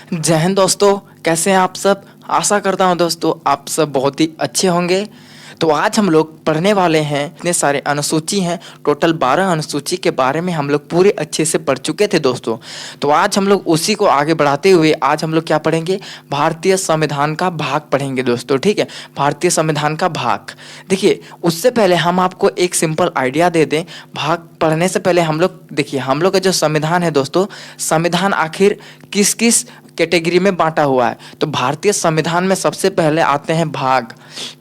जय हिंद दोस्तों। कैसे हैं आप सब। आशा करता हूं दोस्तों आप सब बहुत ही अच्छे होंगे। तो आज हम लोग पढ़ने वाले हैं, इतने सारे अनुसूची हैं, टोटल 12 अनुसूची के बारे में हम लोग पूरे अच्छे से पढ़ चुके थे दोस्तों। तो आज हम लोग उसी को आगे बढ़ाते हुए आज हम लोग क्या पढ़ेंगे, भारतीय संविधान का भाग पढ़ेंगे दोस्तों। ठीक है, भारतीय संविधान का भाग। देखिए उससे पहले हम आपको एक सिंपल आइडिया दे दें। भाग पढ़ने से पहले हम लोग देखिए, हम लोग का जो संविधान है दोस्तों, संविधान आखिर किस किस कैटेगरी में बांटा हुआ है। तो भारतीय संविधान में सबसे पहले आते हैं भाग।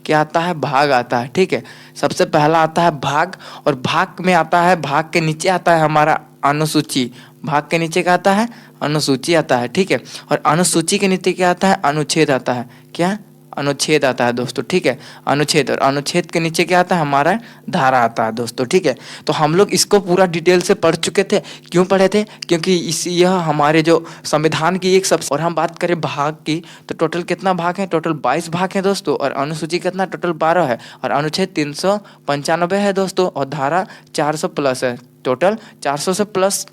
क्या आता है, भाग आता है। ठीक है, सबसे पहला आता है भाग, और भाग में आता है, भाग के नीचे आता है हमारा अनुसूची। भाग के नीचे क्या आता है, अनुसूची आता है। ठीक है, और अनुसूची के नीचे क्या आता है, अनुच्छेद आता है। क्या, अनुच्छेद आता है दोस्तों। ठीक है, अनुच्छेद, और अनुच्छेद के नीचे क्या आता है, हमारा धारा आता है दोस्तों। ठीक है, तो हम लोग इसको पूरा डिटेल से पढ़ चुके थे। क्यों पढ़े थे, क्योंकि यह हमारे जो संविधान की एक सब। और हम बात करें भाग की, तो टोटल कितना भाग है, टोटल 22 भाग है दोस्तों। और अनुसूची कितना, टोटल 12 है। और अनुच्छेद 395 है दोस्तों, और धारा 400 प्लस है। टोटल 400 से प्लस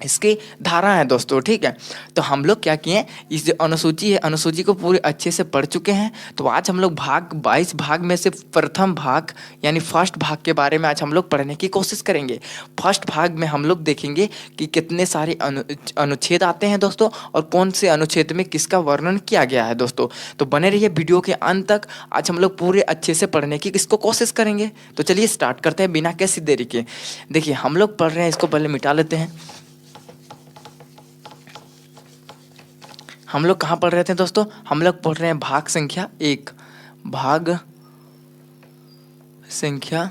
इसकी धारा है दोस्तों। ठीक है, तो हम लोग क्या किए, इस जो अनुसूची है, अनुसूची को पूरे अच्छे से पढ़ चुके हैं। तो आज हम लोग भाग 22 भाग में से प्रथम भाग यानी फर्स्ट भाग के बारे में आज हम लोग पढ़ने की कोशिश करेंगे। फर्स्ट भाग में हम लोग देखेंगे कि कितने सारे अनुच्छेद आते हैं दोस्तों, और कौन से अनुच्छेद में किसका वर्णन किया गया है दोस्तों। तो बने रहिए वीडियो के अंत तक। आज हम लोग पूरे अच्छे से पढ़ने की इसको कोशिश करेंगे। तो चलिए स्टार्ट करते हैं बिना किसी देरी के। देखिए हम लोग पढ़ रहे हैं, इसको पहले मिटा लेते हैं। हम लोग कहाँ पढ़ रहे थे दोस्तों, हम लोग पढ़ रहे हैं भाग संख्या 1। भाग संख्या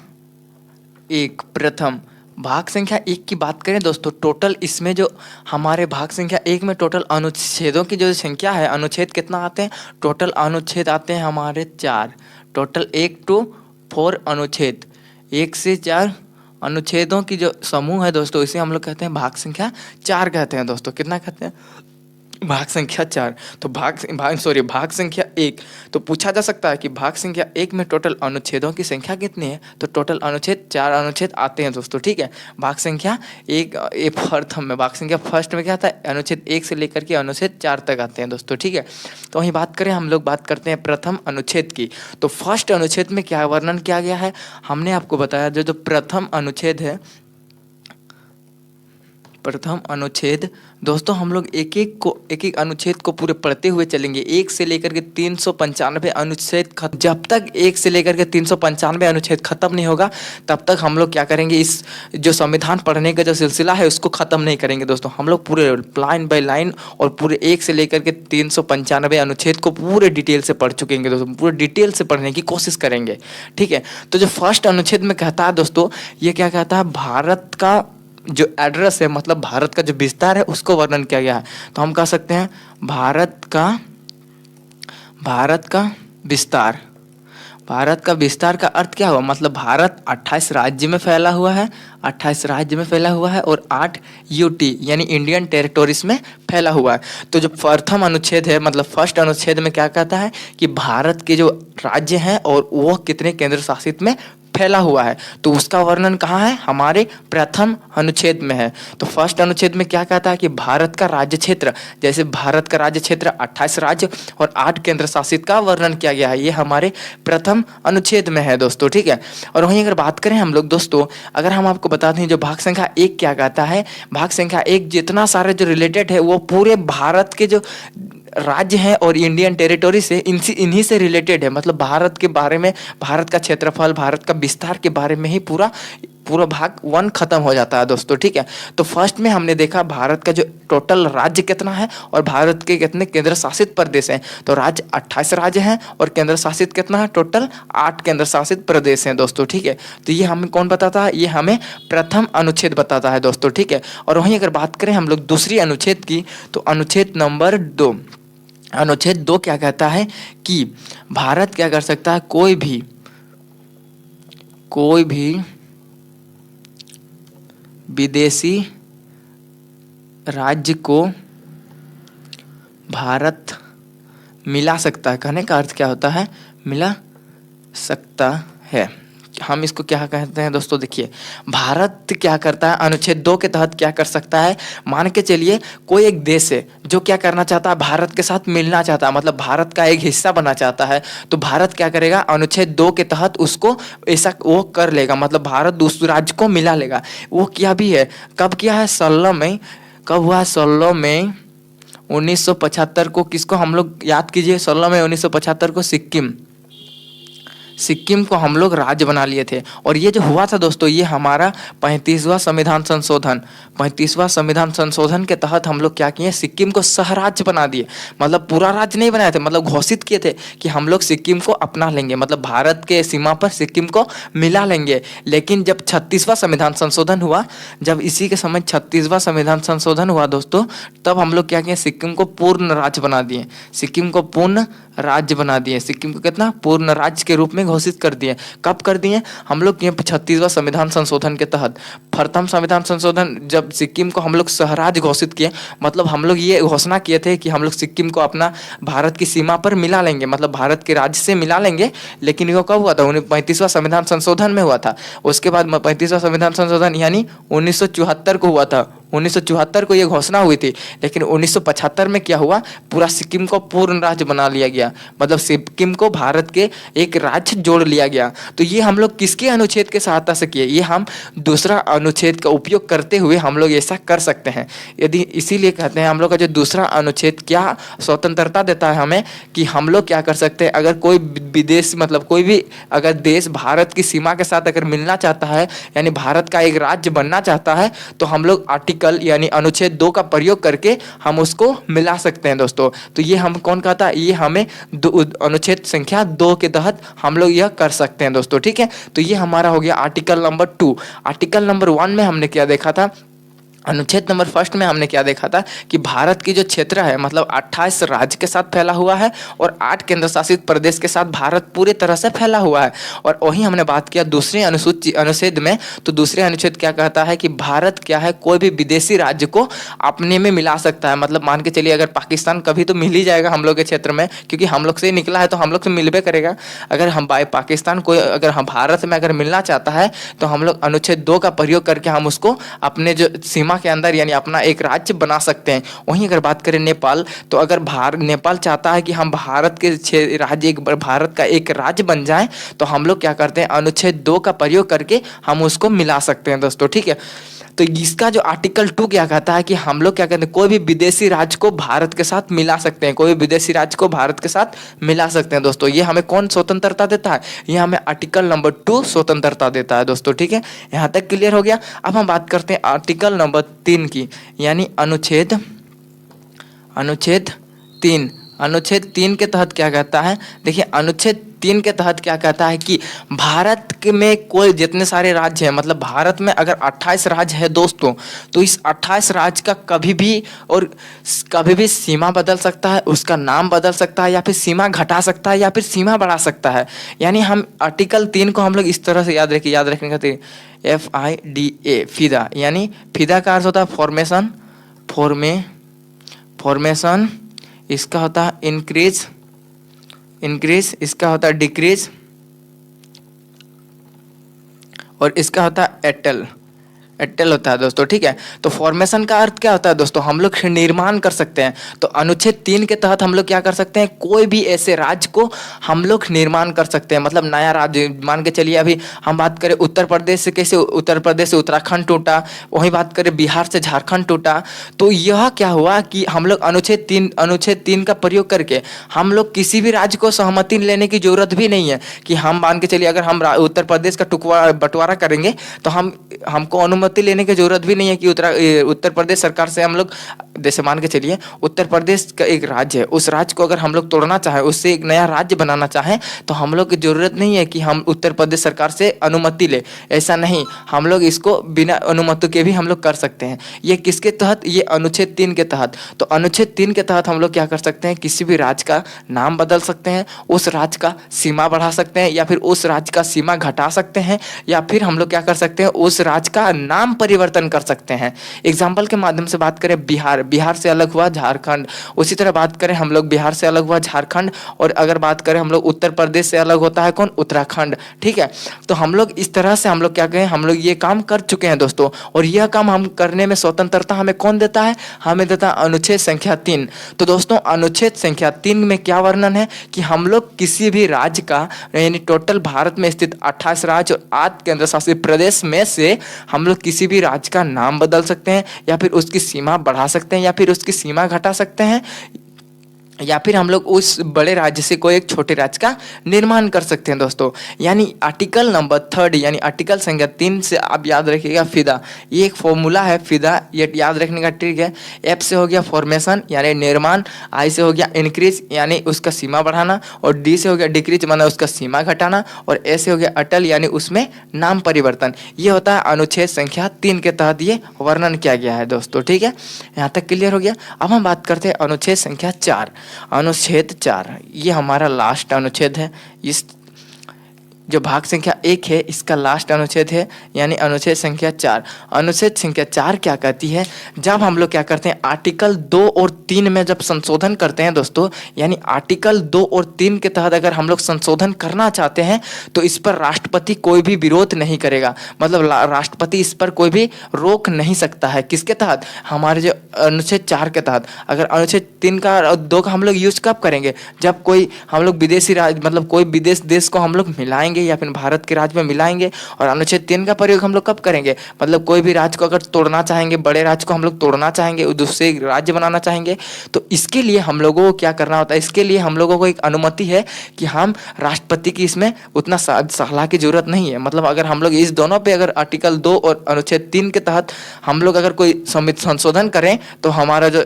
1 प्रथम। भाग संख्या 1 की बात करें दोस्तों, टोटल इसमें जो हमारे भाग संख्या 1 में टोटल अनुच्छेदों की जो संख्या है, अनुच्छेद कितना आते हैं, टोटल अनुच्छेद आते हैं हमारे 4। टोटल 1 to 4 अनुच्छेद, 1 से 4 अनुच्छेदों की जो समूह है दोस्तों, इसे हम लोग कहते हैं भाग संख्या 4 कहते हैं दोस्तों। कितना कहते हैं, भाग संख्या 4। तो भाग संख्या 1। तो पूछा जा सकता है कि भाग संख्या 1 में टोटल अनुच्छेदों की संख्या कितनी है, तो टोटल अनुच्छेद 4 अनुच्छेद आते हैं दोस्तों। ठीक है, भाग संख्या 1 प्रथम में, भाग संख्या फर्स्ट में क्या आता है, अनुच्छेद 1 से लेकर के अनुच्छेद 4 तक आते हैं दोस्तों। ठीक है, तो वहीं बात करें, हम लोग बात करते हैं प्रथम अनुच्छेद की। तो फर्स्ट अनुच्छेद में क्या वर्णन किया गया है, हमने आपको बताया जो प्रथम अनुच्छेद है, प्रथम अनुच्छेद दोस्तों, हम लोग एक एक अनुच्छेद को पूरे पढ़ते हुए चलेंगे। 1 से लेकर के 395 अनुच्छेद जब तक 1 से लेकर के 395 अनुच्छेद खत्म नहीं होगा, तब तक हम लोग क्या करेंगे, इस जो संविधान पढ़ने का जो सिलसिला है उसको ख़त्म नहीं करेंगे दोस्तों। हम लोग पूरे लाइन बाय लाइन और पूरे 1 से लेकर के 395 अनुच्छेद को पूरे डिटेल से पढ़ चुकेंगे दोस्तों। पूरे डिटेल से पढ़ने की कोशिश करेंगे। ठीक है, तो जो फर्स्ट अनुच्छेद में कहता है दोस्तों, ये क्या कहता है, भारत का जो एड्रेस है, मतलब भारत का जो विस्तार है उसको वर्णन किया गया है। तो हम कह सकते हैं भारत का विस्तार। भारत का विस्तार का अर्थ क्या हुआ, मतलब भारत 28 राज्य में फैला हुआ है, 28 राज्य में फैला हुआ है, और 8 यूटी यानी इंडियन टेरिटोरीज में फैला हुआ है। तो जो प्रथम अनुच्छेद है, मतलब फर्स्ट अनुच्छेद में क्या कहता है कि भारत के जो राज्य हैं और वो कितने केंद्र शासित में फैला हुआ है, तो उसका वर्णन कहाँ है, हमारे प्रथम अनुच्छेद में है। तो फर्स्ट अनुच्छेद में क्या कहता है कि भारत का राज्य क्षेत्र, जैसे भारत का राज्य क्षेत्र 28 राज्य और 8 केंद्र शासित का वर्णन किया गया है, ये हमारे प्रथम अनुच्छेद में है दोस्तों। ठीक है, और वहीं अगर बात करें हम लोग दोस्तों, अगर हम आपको बता दें जो भाग संख्या 1 क्या कहता है, भाग संख्या 1 जितना सारे जो रिलेटेड है वो पूरे भारत के जो राज्य हैं और इंडियन टेरिटोरी से इन्हीं से रिलेटेड है। मतलब भारत के बारे में, भारत का क्षेत्रफल, भारत का विस्तार के बारे में ही पूरा भाग 1 खत्म हो जाता है दोस्तों। ठीक है, तो फर्स्ट में हमने देखा भारत का जो टोटल राज्य कितना है और भारत के कितने केंद्र शासित प्रदेश हैं। तो राज्य 28 राज्य हैं और केंद्र शासित कितना है, टोटल 8 केंद्र शासित प्रदेश हैं दोस्तों। ठीक है, तो ये हमें कौन बताता है, ये हमें प्रथम अनुच्छेद बताता है दोस्तों। ठीक है, और वहीं अगर बात करें हम लोग दूसरी अनुच्छेद की, तो अनुच्छेद नंबर 2। अनुच्छेद 2 क्या कहता है कि भारत क्या कर सकता है, कोई भी विदेशी राज्य को भारत मिला सकता है। कहने का अर्थ क्या होता है, मिला सकता है। हम इसको क्या कहते हैं दोस्तों, देखिए भारत क्या करता है, अनुच्छेद 2 के तहत क्या कर सकता है। मान के चलिए कोई एक देश है जो क्या करना चाहता है, भारत के साथ मिलना चाहता है, मतलब भारत का एक हिस्सा बनना चाहता है, तो भारत क्या करेगा, अनुच्छेद 2 के तहत उसको ऐसा वो कर लेगा, मतलब भारत उस राज्य को मिला लेगा। वो किया भी है, कब किया है, 16 में, कब हुआ, 16 में 1975 को। किसको हम लोग याद कीजिए, 16 में 1975 को सिक्किम को हम लोग राज्य बना लिए थे। और ये जो हुआ था दोस्तों, ये हमारा 35वां संविधान संशोधन, 35वां संविधान संशोधन के तहत हम लोग क्या किए, सिक्किम को सह राज्य बना दिए। मतलब पूरा राज्य नहीं बनाए थे, मतलब घोषित किए थे कि हम लोग सिक्किम को अपना लेंगे, मतलब भारत के सीमा पर सिक्किम को मिला लेंगे। लेकिन जब 36वां संविधान संशोधन हुआ, जब इसी के समय 36वां संविधान संशोधन हुआ दोस्तों, तब हम लोग क्या किए, सिक्किम को पूर्ण राज्य बना दिए, सिक्किम को पूर्ण राज्य बना दिए, सिक्किम को कितना, पूर्ण राज्य के रूप में घोषित कर दिए। कब कर दिए हम लोग, ये 36वां संविधान संशोधन के तहत। प्रथम संविधान संशोधन जब सिक्किम को हम लोग सहराज्य घोषित किए, मतलब हम लोग ये घोषणा किए थे कि हम लोग सिक्किम को अपना भारत की सीमा पर मिला लेंगे, मतलब भारत के राज्य से मिला लेंगे। लेकिन ये कब हुआ था, 35वां संविधान संशोधन में हुआ था। उसके बाद 35वां संविधान संशोधन यानी 1974 को हुआ था, 1974 को ये घोषणा हुई थी। लेकिन 1975 में क्या हुआ, पूरा सिक्किम को पूर्ण राज्य बना लिया गया, मतलब सिक्किम को भारत के एक राज्य जोड़ लिया गया। तो ये हम लोग किसके अनुच्छेद के सहायता से किए, ये हम दूसरा अनुच्छेद का उपयोग करते हुए हम लोग ऐसा कर सकते हैं। यदि इसीलिए कहते हैं हम लोग का जो दूसरा अनुच्छेद क्या स्वतंत्रता देता है हमें, कि हम लोग क्या कर सकते हैं, अगर कोई विदेश, मतलब कोई भी अगर देश भारत की सीमा के साथ अगर मिलना चाहता है, यानी भारत का एक राज्य बनना चाहता है, तो हम लोग आर्टिकल यानी अनुच्छेद 2 का प्रयोग करके हम उसको मिला सकते हैं दोस्तों। तो ये हम कौन कहता है, ये हमें अनुच्छेद संख्या 2 के तहत हम लोग यह कर सकते हैं दोस्तों, ठीक है। तो ये हमारा हो गया आर्टिकल नंबर 2। आर्टिकल नंबर 1 में हमने क्या देखा था, अनुच्छेद नंबर 1 में हमने क्या देखा था कि भारत की जो क्षेत्र है, मतलब 28 राज्य के साथ फैला हुआ है और 8 केंद्र शासित प्रदेश के साथ भारत पूरी तरह से फैला हुआ है। और वही हमने बात किया दूसरे अनुच्छेद में, तो दूसरे अनुच्छेद क्या कहता है कि भारत क्या है, कोई भी विदेशी राज्य को अपने में मिला सकता है। मतलब मान के चलिए अगर पाकिस्तान कभी तो मिल ही जाएगा हम लोग के क्षेत्र में, क्योंकि हम लोग से निकला है तो हम लोग से मिलबे करेगा। अगर हम बाय पाकिस्तान कोई अगर हम भारत में अगर मिलना चाहता है, तो हम लोग अनुच्छेद 2 का प्रयोग करके हम उसको अपने जो सीमा के अंदर यानी अपना एक राज्य बना सकते हैं। वहीं अगर बात करें नेपाल, तो अगर नेपाल चाहता है कि हम भारत के राज्य भारत का एक राज्य बन जाए, तो हम लोग क्या करते हैं, अनुच्छेद 2 का प्रयोग करके हम उसको मिला सकते हैं दोस्तों, ठीक है। तो इसका जो आर्टिकल 2 क्या कहता है कि हम लोग क्या कहते हैं, कोई भी विदेशी राज्य को भारत के साथ मिला सकते हैं, कोई भी विदेशी राज्य को भारत के साथ मिला सकते हैं दोस्तों। ये हमें कौन स्वतंत्रता देता है, ये हमें आर्टिकल नंबर 2 स्वतंत्रता देता है दोस्तों, ठीक है। यहाँ तक क्लियर हो गया। अब हम बात करते हैं आर्टिकल नंबर 3 की, यानी अनुच्छेद 3। अनुच्छेद 3 के तहत क्या कहता है, देखिए अनुच्छेद 3 के तहत क्या कहता है कि भारत में कोई जितने सारे राज्य हैं, मतलब भारत में अगर 28 राज्य है दोस्तों, तो इस 28 राज्य का कभी भी सीमा बदल सकता है, उसका नाम बदल सकता है, या फिर सीमा घटा सकता है, या फिर सीमा बढ़ा सकता है। यानी हम आर्टिकल 3 को हम लोग इस तरह से याद रखने का FIDA, फिदा, यानी फिदा का अर्थ होता है फॉर्मेशन, इसका होता है इंक्रीज, इसका होता है डिक्रीज, और इसका होता है एटेल होता है दोस्तों, ठीक है। तो फॉर्मेशन का अर्थ क्या होता है दोस्तों, हम लोग निर्माण कर सकते हैं। तो अनुच्छेद 3 के तहत हम लोग क्या कर सकते हैं, कोई भी ऐसे राज्य को हम लोग निर्माण कर सकते हैं, मतलब नया राज्य। मान के चलिए अभी हम बात करें उत्तर प्रदेश से, कैसे उत्तर प्रदेश से उत्तराखंड टूटा, वहीं बात करें बिहार से झारखंड टूटा। तो यह क्या हुआ कि हम लोग अनुच्छेद 3 का प्रयोग करके हम लोग किसी भी राज्य को सहमति लेने की जरूरत भी नहीं है कि हम मान के चलिए अगर हम उत्तर प्रदेश का बंटवारा करेंगे, तो हमको अनुमति लेने की जरूरत भी नहीं है कि उत्तर प्रदेश सरकार से हम लोग, जैसे मान के चलिए उत्तर प्रदेश का एक राज्य है, उस राज्य को अगर हम लोग तोड़ना चाहें, उससे एक नया राज्य बनाना चाहें, तो हम लोग की जरूरत नहीं है कि हम उत्तर प्रदेश सरकार से अनुमति ले। ऐसा नहीं, हम लोग इसको बिना अनुमति के भी हम लोग कर सकते हैं। ये किसके तहत, ये अनुच्छेद 3 के तहत। तो अनुच्छेद 3 के तहत हम लोग क्या कर सकते हैं, किसी भी राज्य का नाम बदल सकते हैं, उस राज्य का सीमा बढ़ा सकते हैं, या फिर उस राज्य का सीमा घटा सकते हैं, या फिर हम लोग क्या कर सकते हैं, उस राज्य का नाम परिवर्तन कर सकते हैं। एग्जाम्पल के माध्यम से बात करें, बिहार, बिहार से अलग हुआ झारखंड। उसी तरह बात करें हम लोग, बिहार से अलग हुआ झारखंड। और अगर बात करें हम लोग, उत्तर प्रदेश से अलग होता है कौन, उत्तराखंड। ठीक है, तो हम लोग इस तरह से हम लोग क्या कहें, हम लोग ये काम कर चुके हैं दोस्तों। और यह काम हम करने में स्वतंत्रता हमें कौन देता है, हमें देता है अनुच्छेद संख्या 3। तो दोस्तों अनुच्छेद संख्या 3 में क्या वर्णन है कि हम लोग किसी भी राज्य का, यानी टोटल भारत में स्थित 28 राज्य और 8 केंद्र शासित प्रदेश में से हम लोग किसी भी राज्य का नाम बदल सकते हैं, या फिर उसकी सीमा बढ़ा सकते हैं, या फिर उसकी सीमा घटा सकते हैं, या फिर हम लोग उस बड़े राज्य से कोई एक छोटे राज्य का निर्माण कर सकते हैं दोस्तों। यानी आर्टिकल नंबर 3 यानी आर्टिकल संख्या 3 से आप याद रखिएगा फिदा, ये एक फॉर्मूला है फिदा, ये याद रखने का ट्रिक है। एफ से हो गया फॉर्मेशन यानी निर्माण, आई से हो गया इंक्रीज यानी उसका सीमा बढ़ाना, और डी से हो गया डिक्रीज माना उसका सीमा घटाना, और ए से हो गया अटल यानी उसमें नाम परिवर्तन। ये होता है अनुच्छेद संख्या 3 के तहत ये वर्णन किया गया है दोस्तों। ठीक है, यहाँ तक क्लियर हो गया। अब हम बात करते हैं अनुच्छेद संख्या 4। अनुच्छेद 4 ये हमारा लास्ट अनुच्छेद है। इस जो भाग संख्या 1 है इसका लास्ट अनुच्छेद है, यानी अनुच्छेद संख्या 4। अनुच्छेद संख्या 4 क्या कहती है, जब हम लोग क्या करते हैं आर्टिकल 2 और 3 में जब संशोधन करते हैं दोस्तों, यानी आर्टिकल 2 और 3 के तहत अगर हम लोग संशोधन करना चाहते हैं तो इस पर राष्ट्रपति कोई भी विरोध नहीं करेगा, मतलब राष्ट्रपति इस पर कोई भी रोक नहीं सकता है। किसके तहत, हमारे जो अनुच्छेद 4 के तहत। अगर अनुच्छेद 3 का और 2 का हम लोग यूज कब करेंगे, जब कोई हम लोग विदेशी राज्य, मतलब कोई विदेश देश को हम लोग मिलाएंगे या फिर भारत के राज्य में मिलाएंगे। और अनुच्छेद 3 का प्रयोग हम लोग कब करेंगे, मतलब कोई भी राज्य को अगर तोड़ना चाहेंगे, बड़े राज्य को हम लोग तोड़ना चाहेंगे, दूसरे राज्य बनाना चाहेंगे, तो इसके लिए हम लोगों को क्या करना होता है, इसके लिए हम लोगों को एक अनुमति है कि हम राष्ट्रपति की इसमें उतना सलाह की जरूरत नहीं है। मतलब अगर हम लोग इस दोनों पे अगर आर्टिकल 2 और अनुच्छेद 3 के तहत हम लोग अगर कोई संशोधन करें तो हमारा जो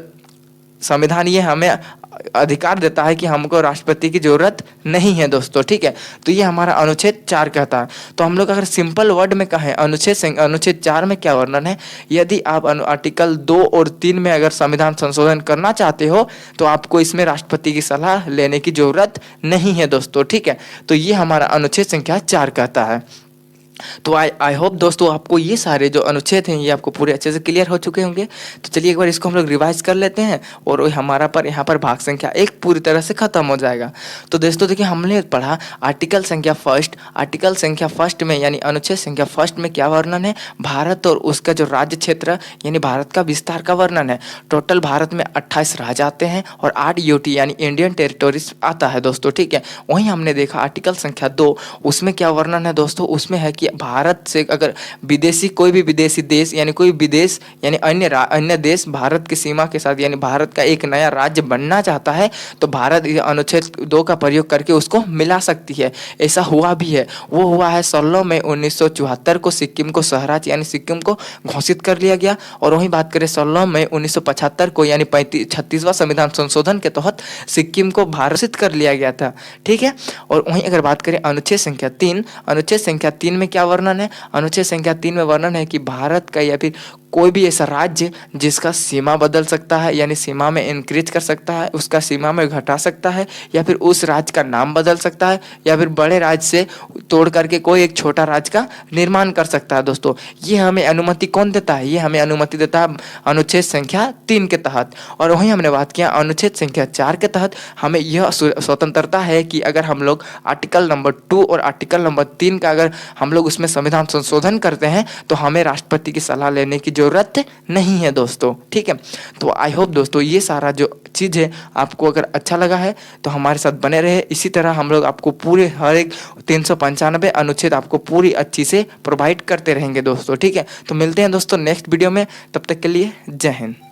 संविधान ये हमें अधिकार देता है कि हमको राष्ट्रपति की जरूरत नहीं है दोस्तों। ठीक है, तो ये हमारा अनुच्छेद 4 कहता है। तो हम लोग अगर सिंपल वर्ड में कहें अनुच्छेद 4 में क्या वर्णन है, यदि आप आर्टिकल 2 और 3 में अगर संविधान संशोधन करना चाहते हो तो आपको इसमें राष्ट्रपति की सलाह लेने की जरूरत नहीं है दोस्तों। ठीक है, तो ये हमारा अनुच्छेद संख्या 4 कहता है। तो आई होप दोस्तों आपको ये सारे जो अनुच्छेद हैं ये आपको पूरे अच्छे से क्लियर हो चुके होंगे। तो चलिए एक बार इसको हम लोग रिवाइज कर लेते हैं और हमारा पर यहाँ पर भाग संख्या 1 पूरी तरह से खत्म हो जाएगा। तो दोस्तों देखिए हमने पढ़ा आर्टिकल संख्या 1। आर्टिकल संख्या 1 में यानी अनुच्छेद संख्या 1 में क्या वर्णन है, भारत और उसका जो राज्य क्षेत्र यानी भारत का विस्तार का वर्णन है। टोटल भारत में 28 राज्य आते हैं और 8 यूटी यानी इंडियन टेरिटोरीज आता है दोस्तों। ठीक है, वहीं हमने देखा आर्टिकल संख्या 2, उसमें क्या वर्णन है दोस्तों, उसमें है कि भारत से अगर विदेशी कोई भी विदेशी देश यानी कोई विदेश यानी अन्य देश भारत की सीमा के साथ यानी भारत का एक नया राज्य बनना चाहता है तो भारत अनुच्छेद 2 का प्रयोग करके उसको मिला सकती है। ऐसा हुआ भी है, वो हुआ है 16 मई 1974 को सिक्किम को स्वराज्य यानी सिक्किम को घोषित कर लिया गया। और वहीं बात करें 16 मई 1975 को यानी 36वां संविधान संशोधन के तहत सिक्किम को भारत कर लिया गया था। ठीक है, और वहीं अगर बात करें अनुच्छेद संख्या 3, अनुच्छेद संख्या 3 में क्या वर्णन है, अनुच्छेद संख्या 3 में वर्णन है कि भारत का या फिर कोई भी ऐसा राज्य जिसका सीमा बदल सकता है यानी सीमा में इंक्रीज कर सकता है, उसका सीमा में घटा सकता है, या फिर उस राज्य का नाम बदल सकता है, या फिर बड़े राज्य से तोड़ करके कोई एक छोटा राज्य का निर्माण कर सकता है दोस्तों। ये हमें अनुमति कौन देता है, ये हमें अनुमति देता है अनुच्छेद संख्या 3 के तहत। और वहीं हमने बात किया अनुच्छेद संख्या 4 के तहत हमें यह स्वतंत्रता है कि अगर हम लोग आर्टिकल नंबर 2 और आर्टिकल नंबर 3 का अगर हम लोग उसमें संविधान संशोधन करते हैं तो हमें राष्ट्रपति की सलाह लेने की जरूरत नहीं है दोस्तों। ठीक है, तो आई होप दोस्तों ये सारा जो चीज़ है आपको अगर अच्छा लगा है तो हमारे साथ बने रहे। इसी तरह हम लोग आपको पूरे हर एक 395 अनुच्छेद आपको पूरी अच्छी से प्रोवाइड करते रहेंगे दोस्तों। ठीक है, तो मिलते हैं दोस्तों नेक्स्ट वीडियो में, तब तक के लिए जय हिंद।